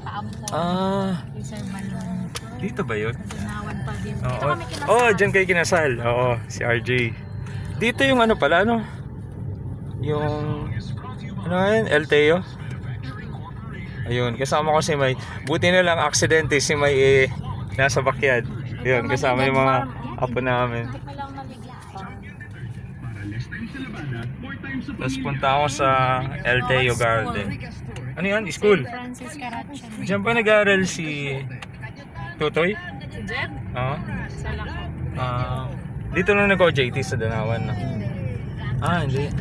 Paampon. Kay Sir Balon. Dito ba yun? Sa Danawan pa din. Dito Oo. kami kinasal. Oh, dyan kayo kinasal. Oo, si RJ. Dito yung ano pala, ano? Yung... Ano yun? LTO? Ayun, kasama ko si May. Buti na lang, aksidente si May nasa backyard. Yun, kasama yung mga apo namin. Hindi pa lang maligit pa. Tapos punta ako sa LTO Garden. Ano yan? School? Francis Caraccion. Diyan ba nag-aaral si Tutoy? Si Jeb? Oo. Sa Lako. Dito lang nag-OJT sa Danawan. No? Hindi.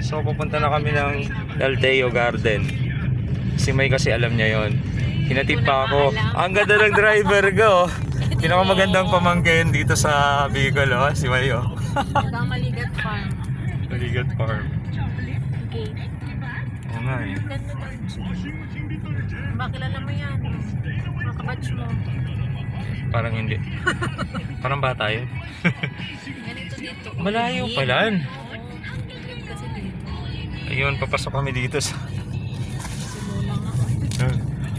So pupunta na kami ng LTO Garden. Si May kasi alam niya yon. Hinatid pa ako. Ang ganda ng driver ko. Pinakamagandang pamangkin dito sa Bicol, si May. Hanggang Maligat Farm. Maligat Farm. Okay. Oo nga eh. Ganda doon. Bakilala mo yan. Mga kabatch mo. Parang hindi. Parang bata yun. Ganito dito. Malayo pala. Kasi dito. Ayun, papasok kami dito sa... Simula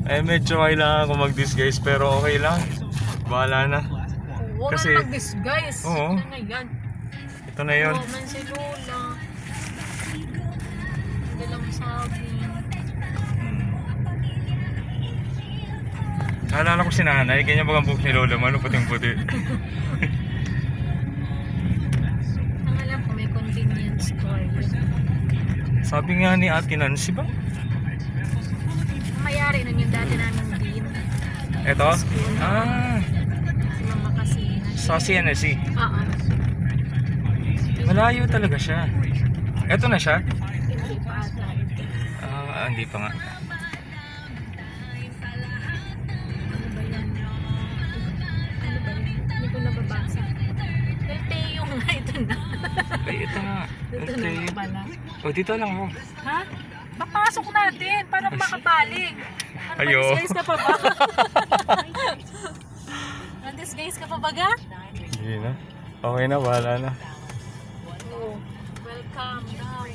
nga. medyo kailangan ko mag-disguise pero okay lang. Bahala na. Huwag Kasi- ka mag-disguise. Oo. Ano na yan? Ito na yun. Man si Lola. Hindi lang sabi. Naalala ko si nanay, ganyan ba ang buhok ni Lola mo? Ano puting-puti? Ang alam ko may convenience store. Sabi nga ni Ate Nancy ba? Ang mayari nun yung dati namin din. Ito? Si Mama Casina. Sa CNSC. Oo. Malayo talaga siya. Ito na siya? Hindi pa ata. Hindi pa nga. Ano ba yan? Ano ba yan? Hindi ko nababasa. Teo nga ito na. Ay, ito nga. Dito na nga pala. Dito lang ako. Ha? Papasok natin para makapaling. Ayo. Disguise ka pa ba? Disguise ka pa ba ga? Hindi na. Okay na, bahala na. Oh, welcome now.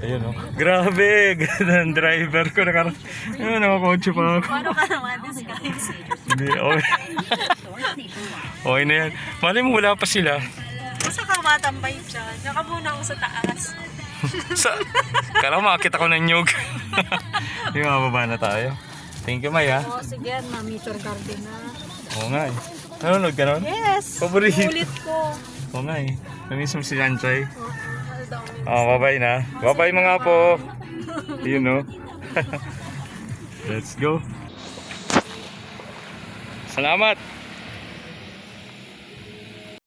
Ayun oh. Grabe! Ganda ng driver ko. Nakakotse pa ako. Paano ka naman disguise? Hindi, okay. Okay na yan. Malay mo, wala pa sila. Basta ka matambay dyan. Nakamuna ako sa taas. Kala ko makakita ko ng nyug. Yung mababa na tayo. Thank you, Maya. Oo, sige. Mamiture garden na. Oo nga eh. Nanonood ka nun? Yes! Paborito. Ulit ko. Oo nga eh. Namiss mo si Janchay. Oh, Bye-bye na. Bye-bye mga po. Yun no. Let's go. Salamat.